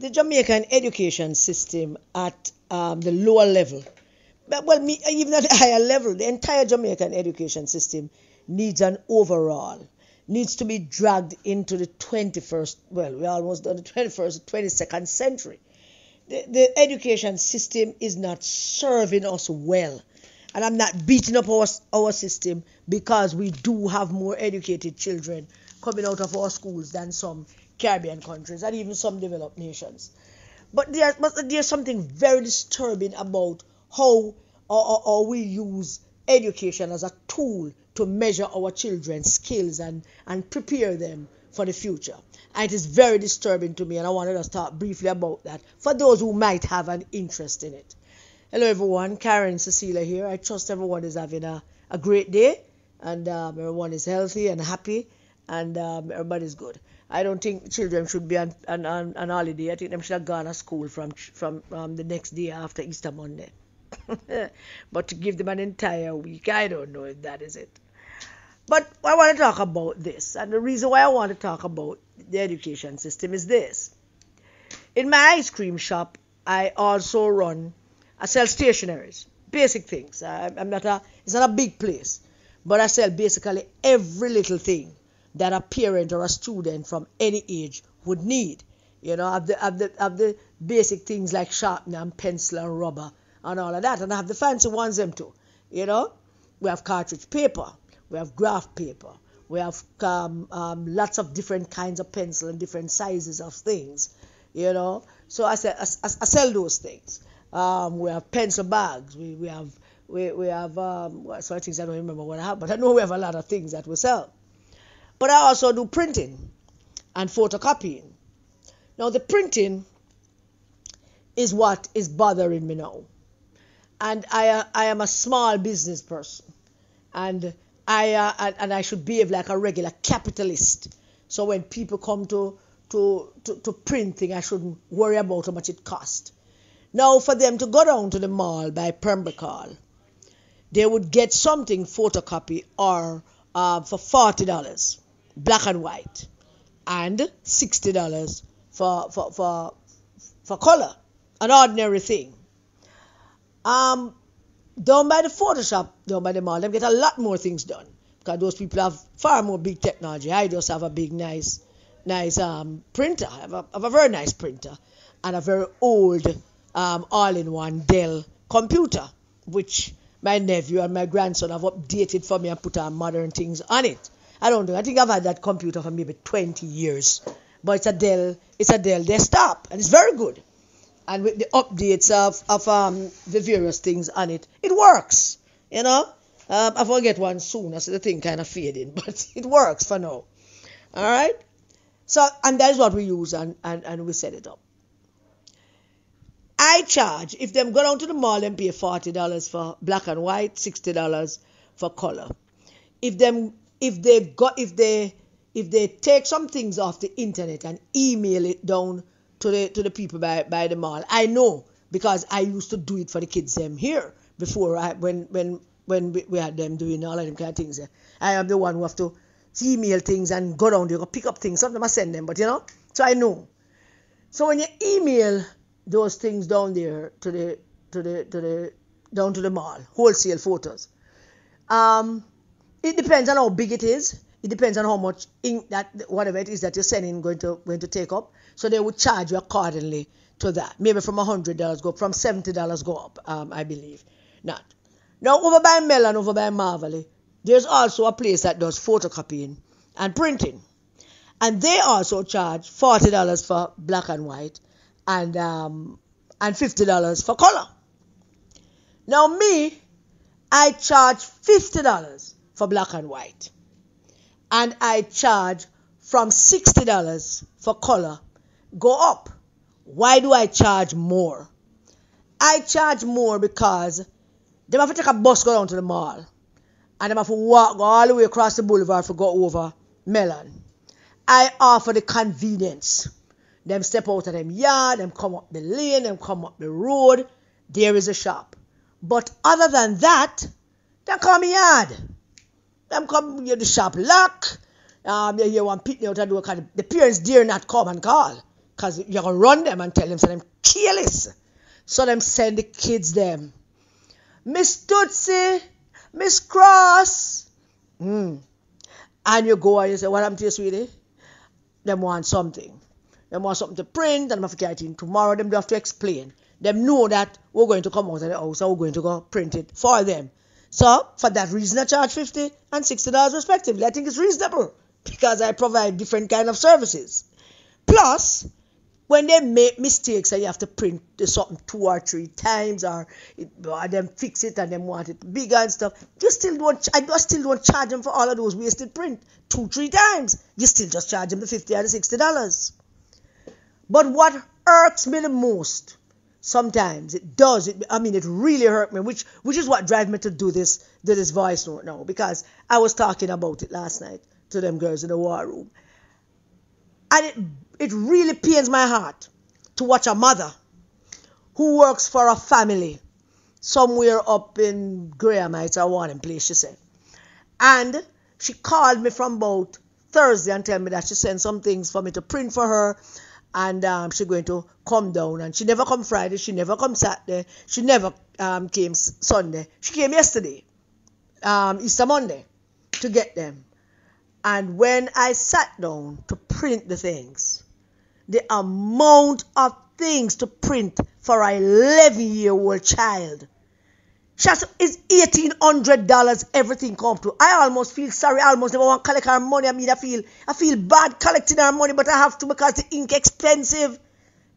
the Jamaican education system at the lower level, but well, even at the higher level, the entire Jamaican education system needs an overhaul, needs to be dragged into the 21st, well, we're almost done the 21st, 22nd century. The education system is not serving us well. And I'm not beating up our system, because we do have more educated children coming out of our schools than some Caribbean countries and even some developed nations. But there's something very disturbing about how we use education as a tool to measure our children's skills and prepare them for the future. And it is very disturbing to me, and I wanted to talk briefly about that for those who might have an interest in it. Hello everyone, Karen Cecilia here. I trust everyone is having a great day, and everyone is healthy and happy, and everybody's good. I don't think children should be on holiday. I think they should have gone to school from the next day after Easter Monday. But to give them an entire week, I don't know if that is it. But I want to talk about this, and the reason why I want to talk about the education system is this. In my ice cream shop, I also I sell stationaries, basic things. It's not a big place, but I sell basically every little thing that a parent or a student from any age would need. You know, of the basic things like sharpener and pencil and rubber and all of that, and I have the fancy ones them too. You know, we have cartridge paper, we have graph paper, we have lots of different kinds of pencil and different sizes of things. You know, so I sell those things. We have pencil bags. We have some things I don't remember what I have, but I know we have a lot of things that we sell. But I also do printing and photocopying. Now the printing is what is bothering me now, and I am a small business person, and I should behave like a regular capitalist. So when people come to print things, I shouldn't worry about how much it costs. Now, for them to go down to the mall by Pembrokeshire, they would get something photocopy or for $40, black and white, and $60 for color, an ordinary thing. Down by the Photoshop, down by the mall, they get a lot more things done, because those people have far more big technology. I just have a big, nice printer. I have a very nice printer and a very old all-in-one Dell computer, which my nephew and my grandson have updated for me and put on modern things on it. I don't know. I think I've had that computer for maybe 20 years, but it's a Dell desktop, and it's very good. And with the updates of the various things on it, it works. You know, I forget one soon. I see the thing kind of fading, but it works for now. All right. So, and that is what we use, and we set it up. I charge, if them go down to the mall and pay $40 for black and white, $60 for color. If they take some things off the internet and email it down to the people by the mall, I know, because I used to do it for the kids them here before when we had them doing all of them kind of things. I am the one who have to email things and go down there, go pick up things. Sometimes I send them, but you know, so I know. So when you email those things down there to the mall, wholesale photos. It depends on how big it is. It depends on how much ink that whatever it is that you're sending going to take up. So they would charge you accordingly to that. Maybe from $100 go up, from $70 go up. I believe not. Now over by Mellon, over by Marvelly, there's also a place that does photocopying and printing, and they also charge $40 for black and white, and $50 for color. Now me, I charge $50 for black and white, and I charge from $60 for color go up. Why do I charge more? I charge more because they have to take a bus go down to the mall, and they have to walk all the way across the boulevard to go over Mellon. I offer the convenience. Them step out of them yard, them come up the lane, them come up the road. There is a shop. But other than that, they come yard. Them come the shop lock. You hear one pitney out of the door, the parents dare not come and call. Because you're going to run them and tell them, so them careless. So them send the kids them. Miss Tootsie, Miss Cross. And you go and you say, what happened to you, sweetie? Them want something. Them want something to print, and them have to carry it in tomorrow. Them do have to explain. Them know that we're going to come out of the house and we're going to go print it for them. So, for that reason, I charge $50 and $60 respectively. I think it's reasonable because I provide different kind of services. Plus, when they make mistakes and you have to print something 2 or 3 times or them fix it and them want it bigger and stuff, I still don't charge them for all of those wasted print 2-3 times. You still just charge them the $50 or the $60. But what irks me the most, sometimes it really hurt me, which is what drives me to do this voice note now, because I was talking about it last night to them girls in the war room. And it really pains my heart to watch a mother who works for a family somewhere up in Graham Heights or one place, she said. And she called me from about Thursday and told me that she sent some things for me to print for her, and she's going to come down. And she never come Friday, she never come Saturday, she never came Sunday. She came yesterday, Easter Monday, to get them. And when I sat down to print the things, the amount of things to print for an 11-year-old child, is $1,800 everything come to. I almost feel sorry. I almost never want to collect her money. I feel bad collecting her money, but I have to because the ink expensive.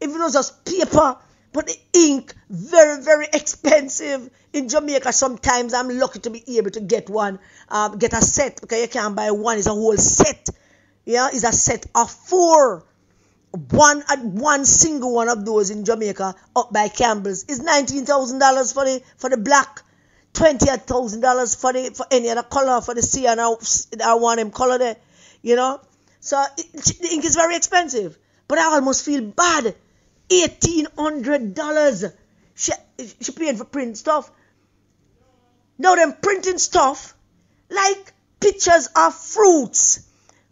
If it was just paper, but the ink very, very expensive. In Jamaica, sometimes I'm lucky to be able to get a set, because you can't buy one. It's a whole set. Yeah, it's a set of 4. One single one of those in Jamaica up by Campbell's is $19,000 for the black, $20,000 for any other color, for the cyan I want them color there, you know. So the ink is very expensive, but I almost feel bad. $1,800 she paying for print stuff. Now them printing stuff like pictures of fruits,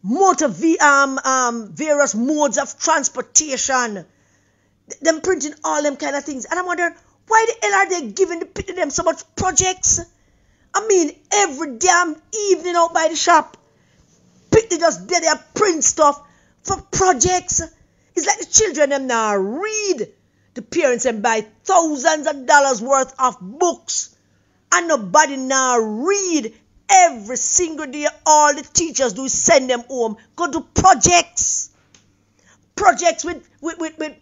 various modes of transportation. Them printing all them kind of things. And I'm wondering, why the hell are they giving them so much projects? I mean, every damn evening out by the shop, they just did their print stuff for projects. It's like the children them now read. The parents them buy thousands of dollars worth of books. And nobody now read. Every single day, all the teachers do is send them home, go to projects. Projects with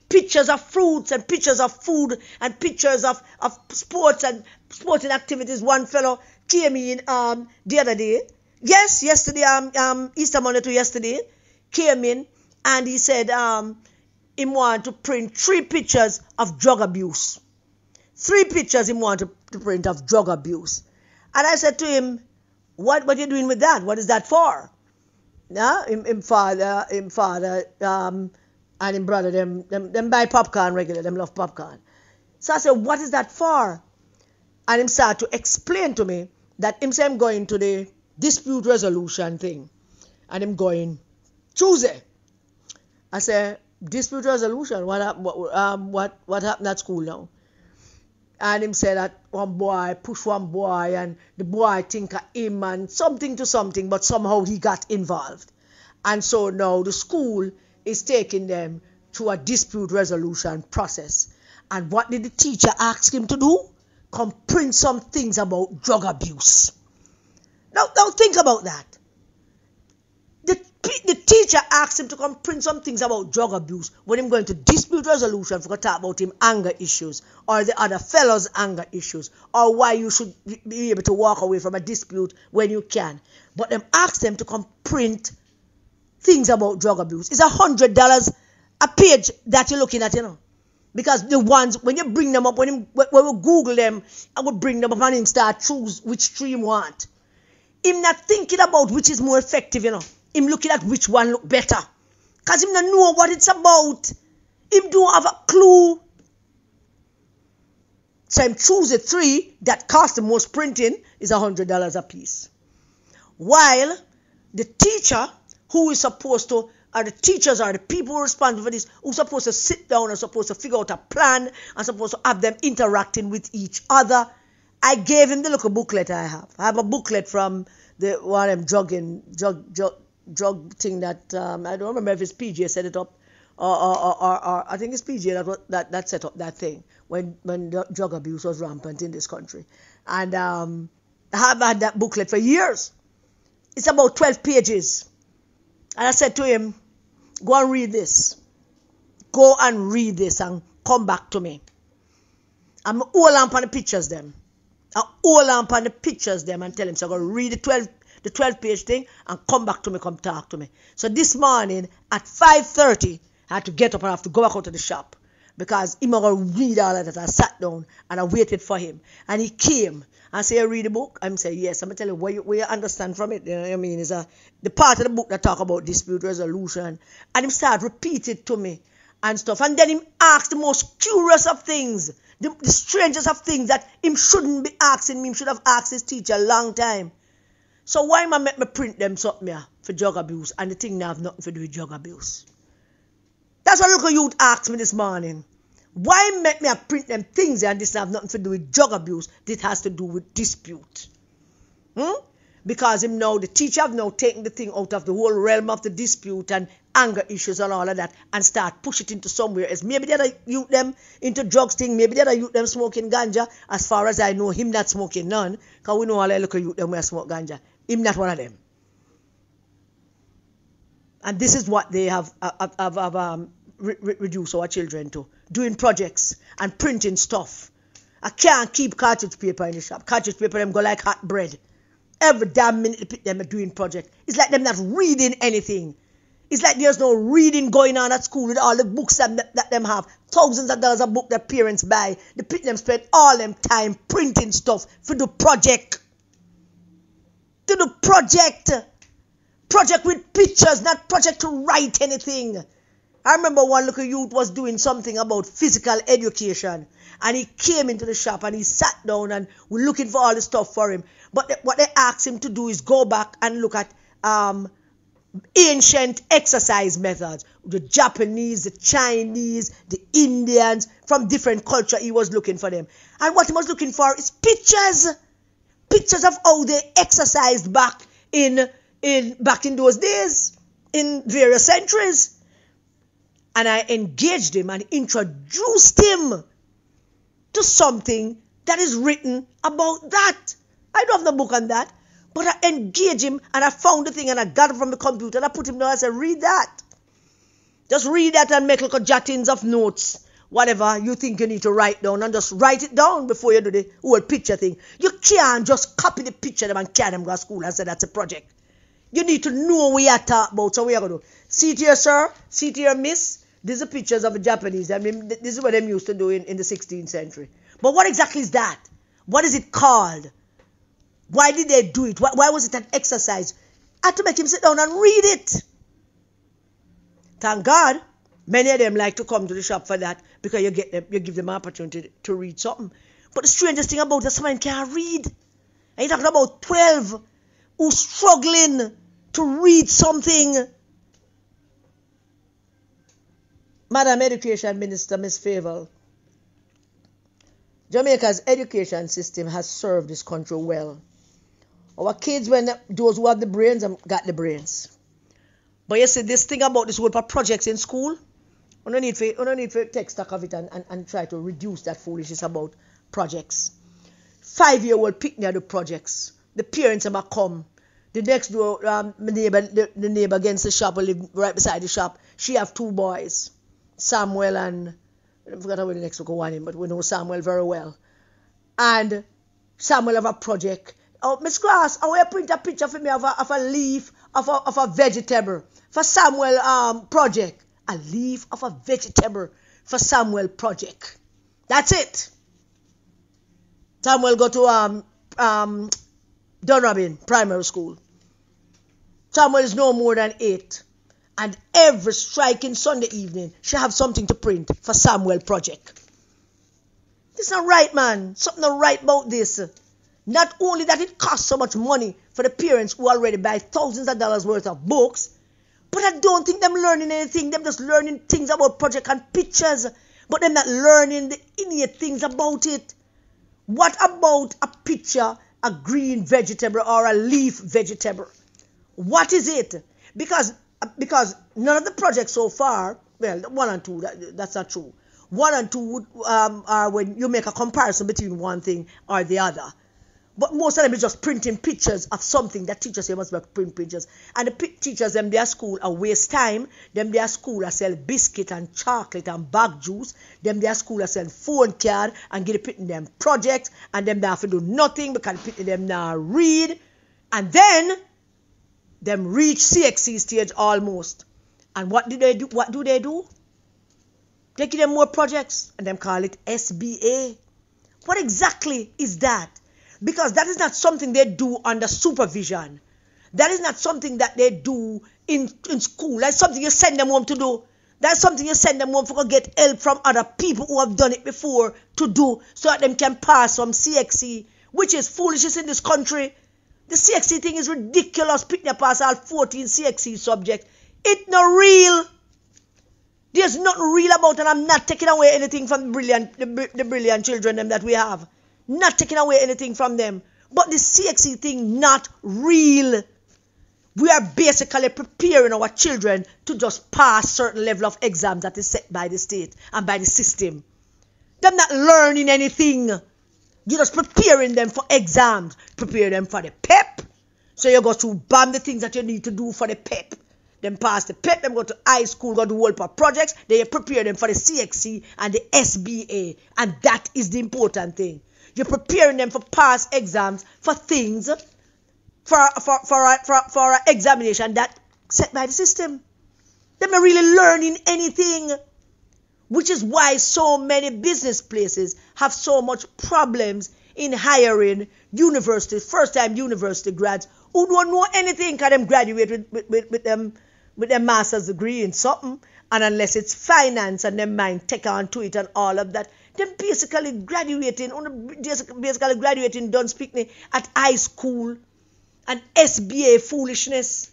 pictures of fruits and pictures of food and pictures of sports and sporting activities. One fellow came in the other day. Yes, yesterday, Easter Monday to yesterday, came in and he said he wanted to print 3 pictures of drug abuse. 3 pictures he wanted to print of drug abuse. And I said to him, What are you doing with that? What is that for? Yeah, him father, and him brother, them buy popcorn regular, them love popcorn. So I said, what is that for? And him started to explain to me that him say him going to the dispute resolution thing. And him going Tuesday. I said, dispute resolution? What happened at school now? And him said that one boy pushed one boy and the boy think of him and something to something, but somehow he got involved. And so now the school is taking them through a dispute resolution process. And what did the teacher ask him to do? Come print some things about drug abuse. Now think about that. The teacher asked him to come print some things about drug abuse when him going to dispute resolution for talk about him anger issues or the other fellows' anger issues or why you should be able to walk away from a dispute when you can. But them asked them to come print things about drug abuse. It's $100 a page that you're looking at, you know. Because the ones, when you bring them up, when we Google them, I would bring them up and him start choose which tree you want. Him not thinking about which is more effective, you know. Him looking at which one look better. Because him don't know what it's about. Him don't have a clue. So him choose the 3 that cost the most printing is $100 a piece. While the teacher who is supposed to are the teachers, are the people who are responsible for this, who are supposed to sit down and supposed to figure out a plan and supposed to have them interacting with each other. I gave him the little booklet I have. I have a booklet from the one of them drug thing that I don't remember if it's PJ set it up or I think it's PJ that set up that thing when drug abuse was rampant in this country. And I have had that booklet for years. It's about 12 pages. And I said to him, go and read this. Go and read this and come back to me. I'm all on the pictures them. I hold on the pictures them and tell him, so I'm going to read the 12 page thing and come back to me, come talk to me. So this morning at 5:30, I had to get up and I have to go back out to the shop because he was going to read all of that. I sat down and I waited for him. And he came and said, read the book? I'm saying, yes. I'm going to tell you what you understand from it. You know what I mean? It's the part of the book that talk about dispute resolution. And he started repeating it to me and stuff. And then he asked the most curious of things. The strangest of things that him shouldn't be asking me. Him should have asked his teacher a long time. So why am I make me print them something here for drug abuse and the thing now have nothing to do with drug abuse? That's what local youth asked me this morning. Why make me print them things here and this have nothing to do with drug abuse? This has to do with dispute. Because him now, the teacher have now taken the thing out of the whole realm of the dispute and anger issues and all of that and start push it into somewhere else. Maybe the other youth them into drugs thing. Maybe the other youth them smoking ganja. As far as I know, him not smoking none. Because we know all the local youth them where smoke ganja. Him not one of them. And this is what they have reduced our children to. Doing projects and printing stuff. I can't keep cartridge paper in the shop. Cartridge paper them go like hot bread. Every damn minute them are doing project. It's like them not reading anything. It's like there's no reading going on at school with all the books that them have. Thousands of dollars a book that parents buy. The people them spend all them time printing stuff for the project. To the project. Project with pictures, not project to write anything. I remember one little youth was doing something about physical education. And he came into the shop and he sat down and we're looking for all the stuff for him. But what they asked him to do is go back and look at ancient exercise methods. The Japanese, the Chinese, the Indians, from different culture, he was looking for them. And what he was looking for is pictures. Pictures of how they exercised back in those days, in various centuries. And I engaged him and introduced him to something that is written about that. I don't have the book on that. But I engaged him and I found the thing and I got it from the computer and I put him down and I said, read that. Just read that and make little jottings of notes. Whatever you think you need to write down and just write it down before you do the whole picture thing. You can't just copy the picture them and carry them go to school and say that's a project. You need to know what you're talking about. So what you're going to do? See it here, sir. See it here, miss. These are pictures of the Japanese. I mean, this is what them used to do in the 16th century. But what exactly is that? What is it called? Why did they do it? Why was it an exercise? I had to make him sit down and read it. Thank God, many of them like to come to the shop for that because you give them an opportunity to read something. But the strangest thing about it is someone can't read. And you're talking about 12 who's struggling to read something. Madam Education Minister, Ms. Favour, Jamaica's education system has served this country well. Our kids, when those who have the brains, got the brains. But you see, this thing about this whole projects in school, we don't need to take stock of it and try to reduce that foolishness about projects. 5-year-old pick near the projects. The parents might come. The next door, the neighbor against the shop, who live right beside the shop, she have 2 boys. Samuel and I forgot how the next one is, but we know Samuel very well. And Samuel have a project. Oh, Miss Grass, I will print a picture for me of a leaf of a vegetable for Samuel project. A leaf of a vegetable for Samuel project. That's it. Samuel go to Dunrabin Primary School. Samuel is no more than 8. And every striking Sunday evening, she have something to print for Samuel project. This is not right, man. Something not right about this. Not only that it costs so much money for the parents who already buy thousands of dollars worth of books, But I don't think them learning anything. Them just learning things about project and pictures. But them not learning the innate things about it. What about a picture, a green vegetable or a leaf vegetable? What is it? Because none of the projects so far, well, 1 and 2, that's not true. 1 and 2 are when you make a comparison between one thing or the other. But most of them is just printing pictures of something that teachers say must be print pictures. And the teachers, them their school are waste time. Them their school are sell biscuit and chocolate and bag juice. Them their school are sell phone card and get the pitting them projects. And them they have to do nothing because the pitting them now read. And then them reach CXC stage almost. And what do they do? What do they do? They give them more projects and them call it SBA. What exactly is that? Because that is not something they do under supervision. That is not something that they do in school. That's something you send them home to do. That's something you send them home for to get help from other people who have done it before to do so that them can pass some CXC, which is foolishness in this country. The CXC thing is ridiculous. Picking up pass all 14 CXC subjects. It's not real. There's nothing real about it, and I'm not taking away anything from the brilliant children them that we have. Not taking away anything from them. But the CXC thing, not real. We are basically preparing our children to just pass certain level of exams that is set by the state and by the system. They're not learning anything. You're just preparing them for exams. Prepare them for the PEP. So you go to bam the things that you need to do for the PEP. Then pass the PEP, them go to high school, go to world projects. They prepare them for the CXC and the SBA. And that is the important thing. You're preparing them for past exams, for things, for an examination that set by the system. They're not really learning anything, which is why so many business places have so much problems in hiring first-time university grads who don't know anything because them graduate with them master's degree in something, and unless it's finance and them mind take on to it and all of that, them basically graduating done speaking at high school and SBA foolishness.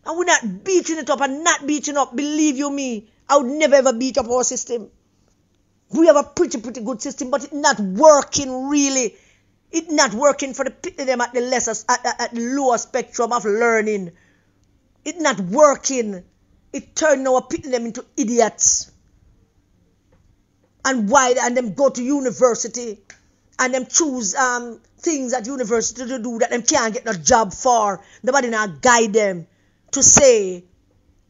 And we're not beating it up and not beating up. Believe you me, I would never ever beat up our system. We have a pretty good system, but it's not working really. It's not working for them at the lower spectrum of learning. It's not working. It turned our pitting them into idiots. And them go to university and them choose things at university to do that them can't get no job for. Nobody now guide them to say,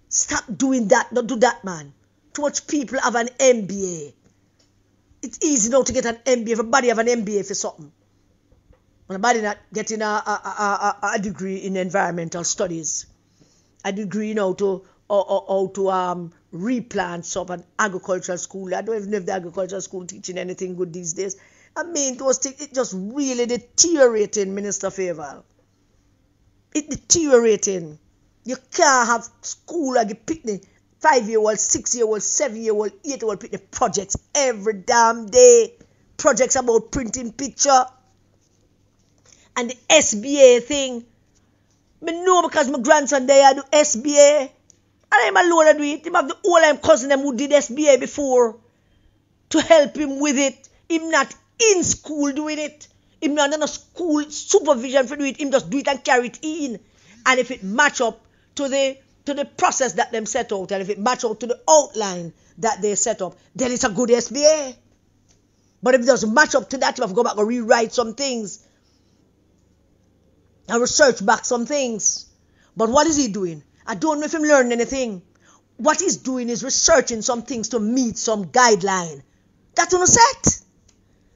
stop doing that, don't do that, man. Too much people have an MBA. It's easy now to get an MBA. Everybody have an MBA for something. Nobody not getting a degree in environmental studies. A degree now to replant some an agricultural school. I don't even know if the agricultural school teaching anything good these days. I mean, those things, it just really deteriorating, Minister Favour. It deteriorating. You can't have school like a picnic, 5-year-old, 6-year-old, 7-year-old, 8-year-old picnic projects every damn day. Projects about printing picture. And the SBA thing. I know because my grandson there do SBA. And I'm alone to do it. Him have the whole cousin them who did SBA before to help him with it. Him not in school doing it. Him not in a school supervision for doing it. Him just do it and carry it in. And if it match up to the process that them set out, and if it match up to the outline that they set up, then it's a good SBA. But if it doesn't match up to that, you have to go back and rewrite some things. And research back some things. But what is he doing? I don't know if he's learning anything. What he's doing is researching some things to meet some guideline. That's what I said.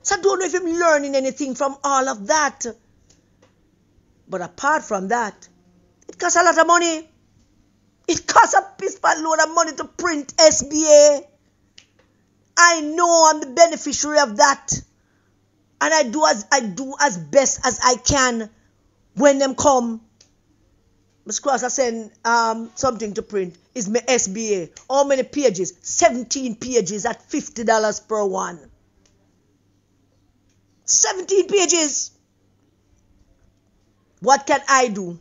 So I don't know if he's learning anything from all of that. But apart from that, it costs a lot of money. It costs a piece of load of money to print SBA. I know I'm the beneficiary of that. And I do as best as I can. When them come, Ms. Cross, I send something to print. Is my SBA. How many pages? 17 pages at $50 per one. 17 pages. What can I do?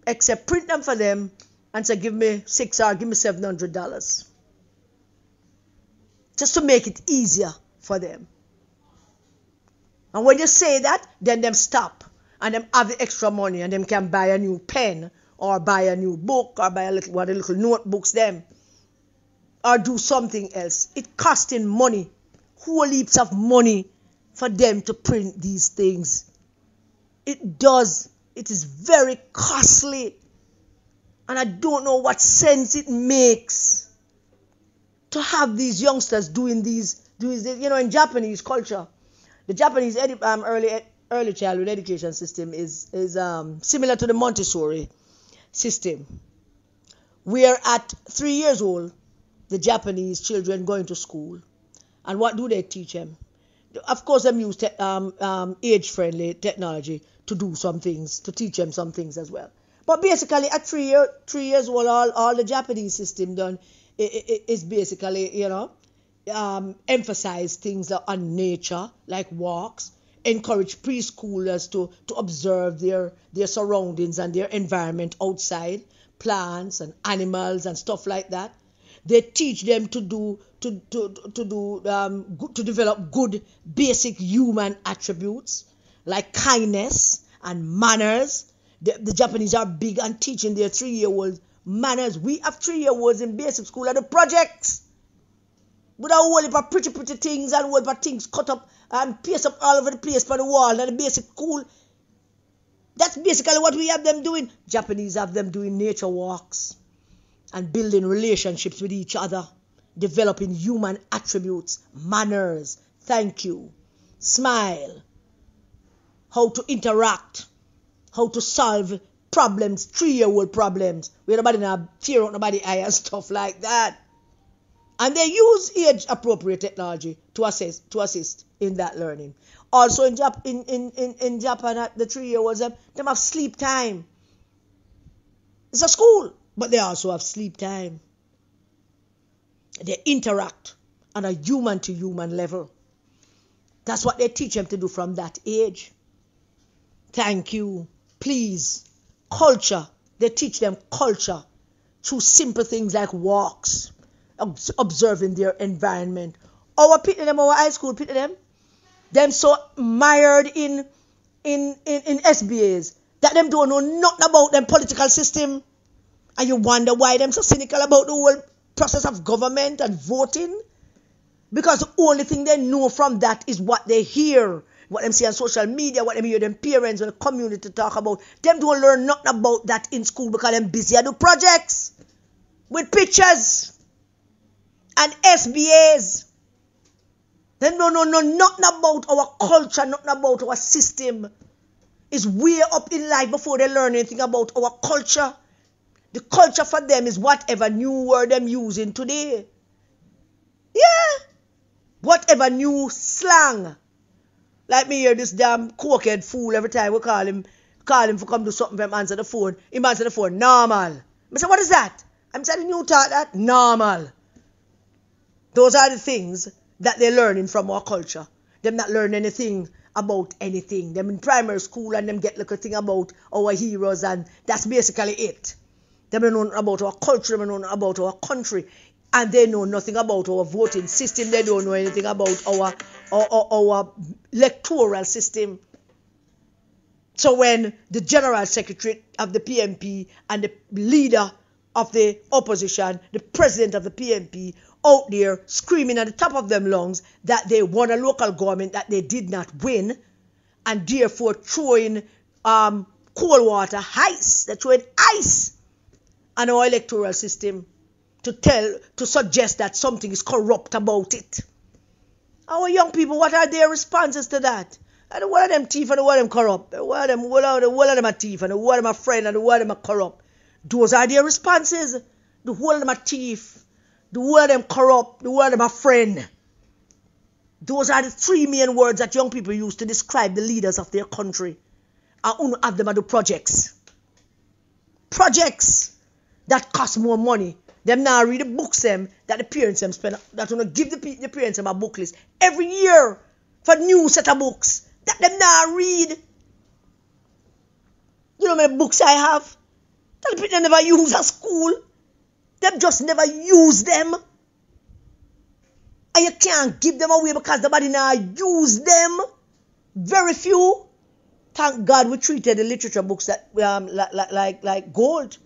Except print them for them and say, give me $600 or give me $700. Just to make it easier for them. And when you say that, then them stop. And them have the extra money and them can buy a new pen or buy a new book or buy a little one of the little notebooks them. Or do something else. It costing money. Whole heaps of money for them to print these things. It does. It is very costly. And I don't know what sense it makes to have these youngsters doing these. You know, in Japanese culture, the Japanese early childhood education system is similar to the Montessori system, where at 3 years old, the Japanese children going to school, and what do they teach them? Of course, they use age-friendly technology to do some things, to teach them some things as well. But basically, at 3 years old, all the Japanese system done is basically, you know, emphasize things on nature, like walks, encourage preschoolers to observe their surroundings and their environment outside, plants and animals and stuff like that. They teach them to develop good basic human attributes like kindness and manners. The Japanese are big on teaching their 3-year-olds manners. We have 3-year-olds in basic school at the projects with a whole heap of pretty things and a whole heap of things cut up and paste up all over the place on the wall and the basic school. That's basically what we have them doing. Japanese have them doing nature walks and building relationships with each other, developing human attributes, manners, thank you, smile, how to interact, how to solve problems, 3-year-old problems, where nobody now tear out nobody's eye and stuff like that. And they use age-appropriate technology to assist in that learning. Also in Japan, the 3-year-olds, them have sleep time. It's a school, but they also have sleep time. They interact on a human-to-human level. That's what they teach them to do from that age. Thank you. Please. Culture. They teach them culture through simple things like walks, observing their environment. Our high school people, them so mired in SBAs that them don't know nothing about them political system. And you wonder why them so cynical about the whole process of government and voting. Because the only thing they know from that is what they hear, what them see on social media, what them hear them parents and the community talk about. Them don't learn nothing about that in school because them busy at do projects with pictures and SBAs. They don't know nothing about our culture, nothing about our system. It's way up in life before they learn anything about our culture. The culture for them is whatever new word them using today. Yeah. Whatever new slang. Like me hear this damn cokehead fool every time we call him for come do something for him answer the phone. Him answer the phone, normal. I say, what is that? I'm saying you taught that? Normal. Those are the things that they're learning from our culture. Them not learn anything about anything. Them in primary school and them get little thing about our heroes and that's basically it. They don't know about our culture, they don't know about our country, and they know nothing about our voting system. They don't know anything about our electoral system. So when the General Secretary of the PMP and the leader of the opposition, the president of the PMP, out there screaming at the top of them lungs that they won a local government that they did not win, and therefore throwing cold water ice, they're throwing ice on our electoral system to suggest that something is corrupt about it. Our young people, what are their responses to that? And the one of them thief and the one of them corrupt. The one of them are thief and the one of them are friend and the one of them are corrupt. Those are their responses. The whole of them are thief. The whole of them corrupt. The whole of them are friend. Those are the 3 main words that young people use to describe the leaders of their country. And who have them at the projects. Projects that cost more money. Them now read the books them that the parents them spend. That will give the parents them a book list every year for new set of books that them now read. You know how many books I have? And they never use a school. Them just never use them. And you can't give them away because the body now use them. Very few. Thank God we treated the literature books that like gold.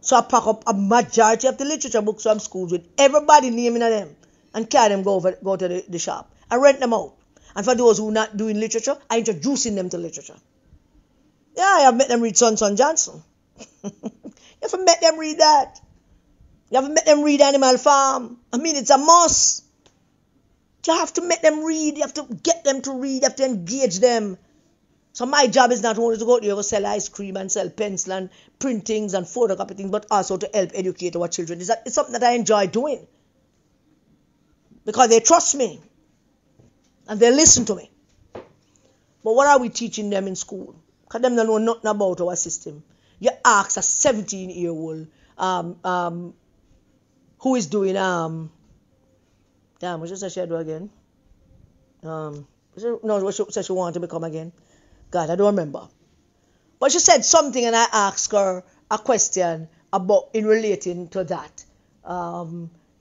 So I pack up a majority of the literature books from schools with everybody naming them and carry them go to the shop. I rent them out. And for those who are not doing literature, I introducing them to literature. Yeah, I have met them read Son Johnson. You haven't met them read that. You haven't met them read Animal Farm. I mean, it's a must. You have to make them read. You have to get them to read. You have to engage them. So my job is not only to go there and sell ice cream and sell pencil and printings and photocopy things, but also to help educate our children. It's something that I enjoy doing. Because they trust me. And they listen to me. But what are we teaching them in school? Because them don't know nothing about our system. You ask a 17-year-old who is doing damn, what should she do again? What she she want to become again? God, I don't remember. But she said something and I asked her a question about in relating to that.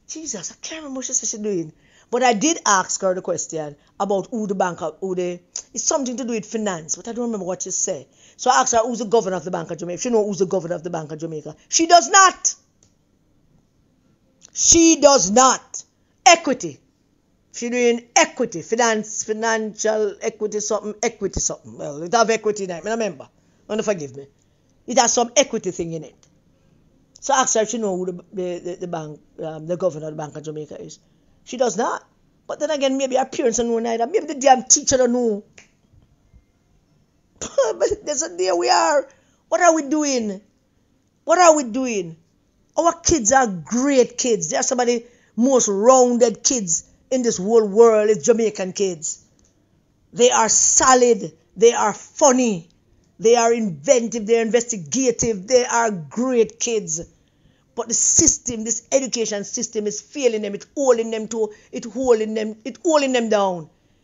Jesus, I can't remember what she said she's doing. But I did ask her the question about who the banker, it's something to do with finance, but I don't remember what she said. So I asked her who's the governor of the Bank of Jamaica. If she knows who's the governor of the Bank of Jamaica. She does not. She does not. Equity. She doing equity, financial equity something. Well, it have equity in it. I remember. Don't forgive me. It has some equity thing in it. So I asked her if she know who the bank, the governor of the Bank of Jamaica is. She does not. But then again, maybe her parents don't know neither. Maybe the damn teacher don't know. But there we are. What are we doing? What are we doing? Our kids are great kids. They are some of the most rounded kids in this whole world. It's Jamaican kids. They are solid. They are funny. They are inventive. They are investigative. They are great kids. But the system, this education system is failing them. It's holding them down.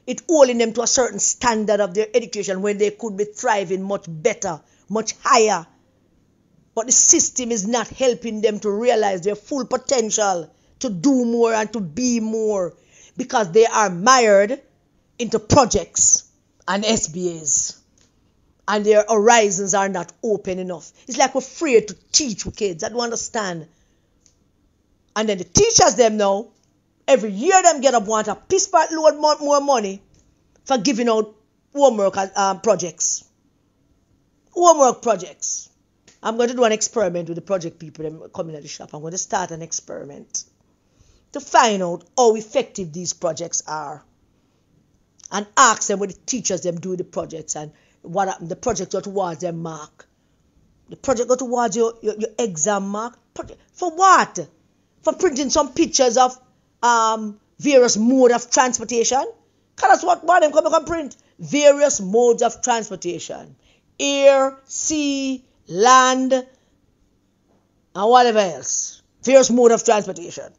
It's holding them to a certain standard of their education when they could be thriving much better, much higher. But the system is not helping them to realize their full potential, to do more and to be more, because they are mired into projects and SBAs. And their horizons are not open enough. It's like we're afraid to teach with kids. I don't understand. And then the teachers them now, every year them get up want a piece part load more money for giving out homework projects. Homework projects. I'm going to do an experiment with the project people them coming at the shop. I'm going to start an experiment to find out how effective these projects are. And ask them what the teachers them do the projects and what happened. The project go towards their mark. The project go towards your exam mark. For what? For printing some pictures of various modes of transportation. Because that's what them come and print. Various modes of transportation. Air, sea, land, and whatever else. Various mode of transportation.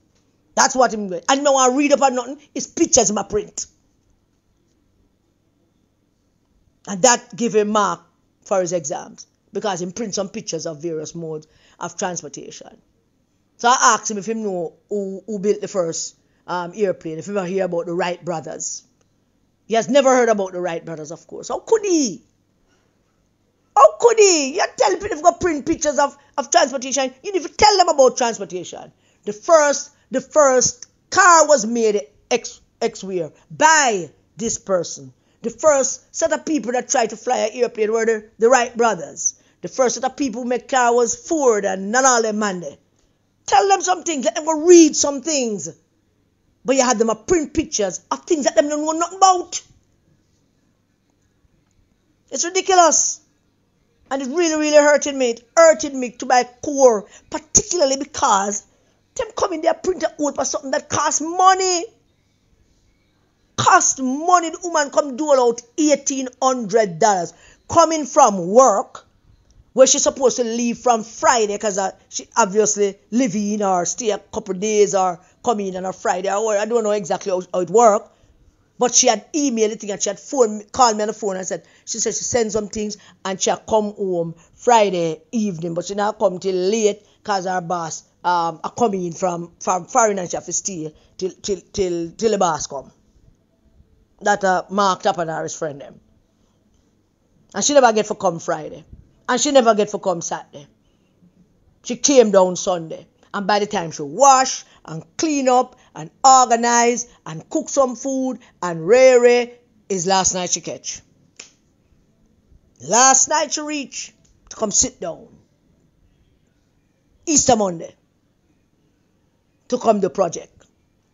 That's what I'm doing. And now I read up on nothing. It's pictures in my print. And that give him mark for his exams. Because he prints some pictures of various modes of transportation. So I asked him if he know who built the first airplane. If he ever hear about the Wright brothers. He has never heard about the Wright brothers, of course. How could he? How could he? You tell people if you go print pictures of transportation. You need to tell them about transportation. The first car was made X-where by this person. The first set of people that tried to fly an airplane were the Wright brothers. The first set of people who made car was Ford and none of them man there. Tell them some things. Let them go read some things. But you had them print pictures of things that them don't know nothing about. It's ridiculous. And it's really, really hurting me. It hurted me to my core. Particularly because them come in there print out for something that costs money. Cost money. The woman come dole out $1,800 coming from work where she's supposed to leave from Friday because she obviously live in or stay a couple of days or come in on a Friday or I don't know exactly how it works. But she had emailed the thing and she had called me on the phone and said, she said she sent some things and she had come home Friday evening, but she not come till late because her boss are coming in from foreign and she have to stay till the boss come. That marked up on her his friend them. And she never get for come Friday. And she never get for come Saturday. She came down Sunday. And by the time she wash and clean up and organize and cook some food and Ray is last night she catch. Last night she reach to come sit down. Easter Monday. To come do project.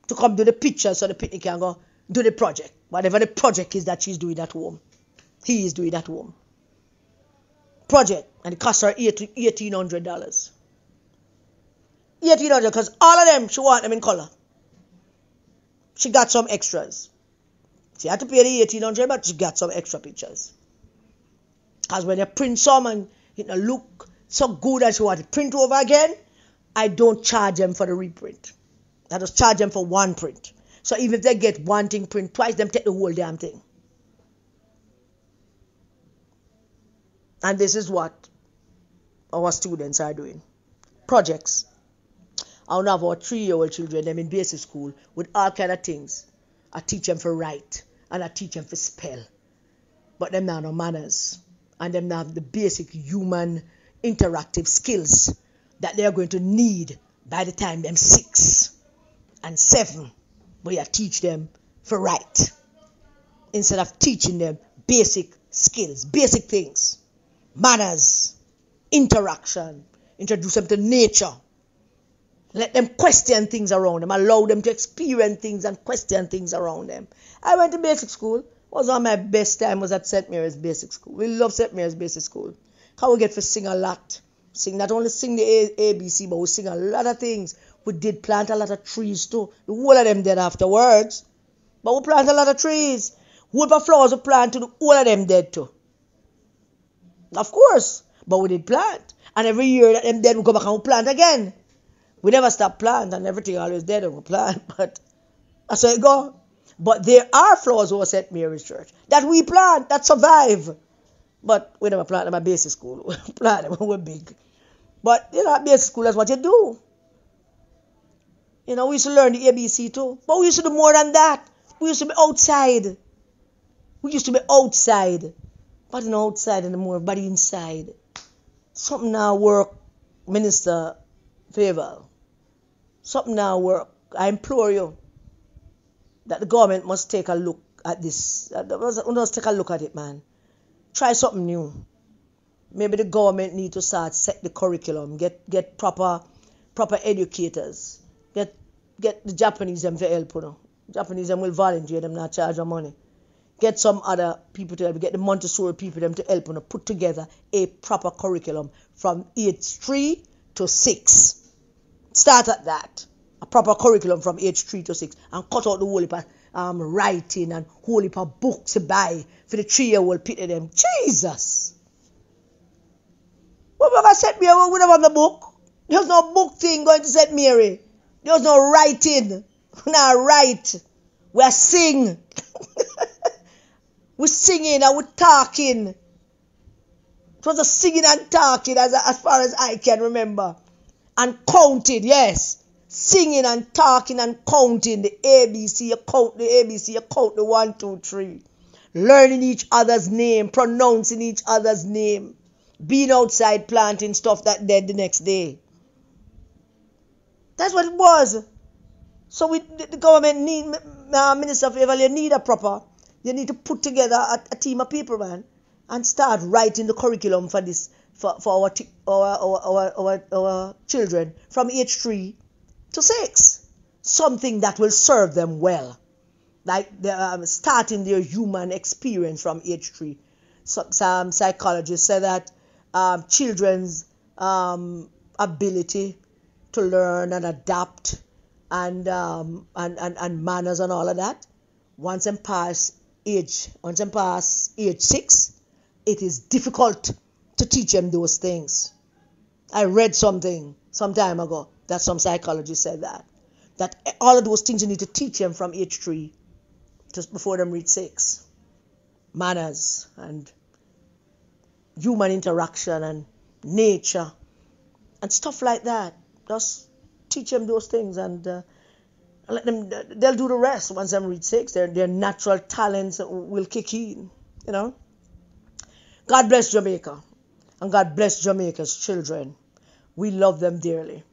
To come do the pictures so the picnic can go do the project. Whatever the project is that she's doing at home. He is doing at home. Project. And it cost her $1,800. $1,800 because all of them, she want them in color. She got some extras. She had to pay the $1,800, but she got some extra pictures. Because when you print some and it don't look so good as she want to print over again, I don't charge them for the reprint. I just charge them for one print. So even if they get one thing print twice, them take the whole damn thing. And this is what our students are doing. Projects. I want to have our 3-year-old children, them in basic school, with all kind of things. I teach them for write, and I teach them for spell. But them now no manners. And them now have the basic human interactive skills that they are going to need by the time them 6 and 7. But you teach them for write. Instead of teaching them basic skills, basic things. Manners, interaction, introduce them to nature. Let them question things around them. Allow them to experience things and question things around them. I went to basic school. Was one of my best time was at St. Mary's Basic School. We love St. Mary's Basic School. How we get to sing a lot. Not only sing the ABC, but we sing a lot of things. We did plant a lot of trees too. The whole of them dead afterwards. But we plant a lot of trees. Whole of flowers we plant too. The whole of them dead too. Of course. But we did plant. And every year that them dead, we go back and we plant again. We never stop plant and everything always dead and we plant. But that's how it go. But there are flowers over St. Mary's Church that we plant, that survive. But we never plant them at basic school. We plant them when we're big. But you know, at basic school, that's what you do. You know, we used to learn the ABC too. But we used to do more than that. We used to be outside. We used to be outside. But not outside anymore, but inside. Something now work, Minister Favor. Something now work. I implore you that the government must take a look at this. Must take a look at it, man. Try something new. Maybe the government need to start set the curriculum. Get proper educators. Get the Japanese them to help, you know. Japanese them will volunteer, them not charge them money. Get some other people to help. Get the Montessori people them to help, you know, put together a proper curriculum from age 3 to 6. Start at that. A proper curriculum from age 3 to 6. And cut out the whole heap of writing and whole heap of books to buy for the 3-year-old pity them. Jesus! What about St. Mary? We don't have the book. There's no book thing going to St. Mary. There's no writing. We not write. We sing. We're singing and we're talking. It was a singing and talking as far as I can remember. And counting, yes. Singing and talking and counting the ABC. You count the ABC, you count the 1, 2, 3. Learning each other's name, pronouncing each other's name. Being outside planting stuff that dead the next day. That's what it was. So the government need, Minister of Favor, you need to put together a team of people, man, and start writing the curriculum for this, for our children from age 3 to 6. Something that will serve them well. Like starting their human experience from age 3. Some psychologists say that children's ability to learn and adapt and manners and all of that, once they pass age 6, it is difficult to teach them those things. I read something some time ago that some psychologists said that all of those things you need to teach them from age 3 just before them reach 6. Manners and human interaction and nature and stuff like that. Just teach them those things and let them. They'll do the rest once them reach 6. Their natural talents will kick in. You know. God bless Jamaica, and God bless Jamaica's children. We love them dearly,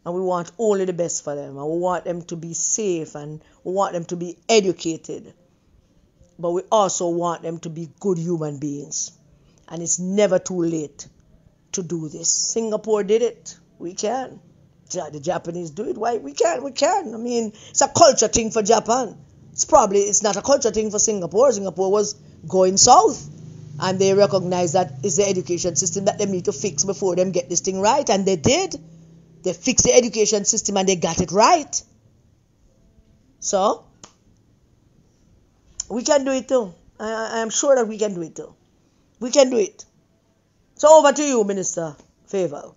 and we want only the best for them. And we want them to be safe, and we want them to be educated. But we also want them to be good human beings. And it's never too late to do this. Singapore did it. We can. The Japanese do it. Why? We can. I mean, it's a culture thing for Japan. It's not a culture thing for Singapore. Singapore was going south. And they recognize that it's the education system that they need to fix before them get this thing right. And they did. They fixed the education system and they got it right. So, we can do it too. I am sure that we can do it too. We can do it. So over to you, Minister Favor.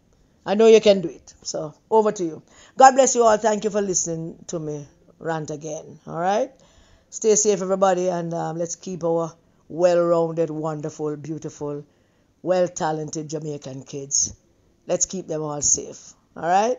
I know you can do it. So over to you. God bless you all. Thank you for listening to me rant again. All right? Stay safe, everybody, and let's keep our well-rounded, wonderful, beautiful, well-talented Jamaican kids. Let's keep them all safe. All right?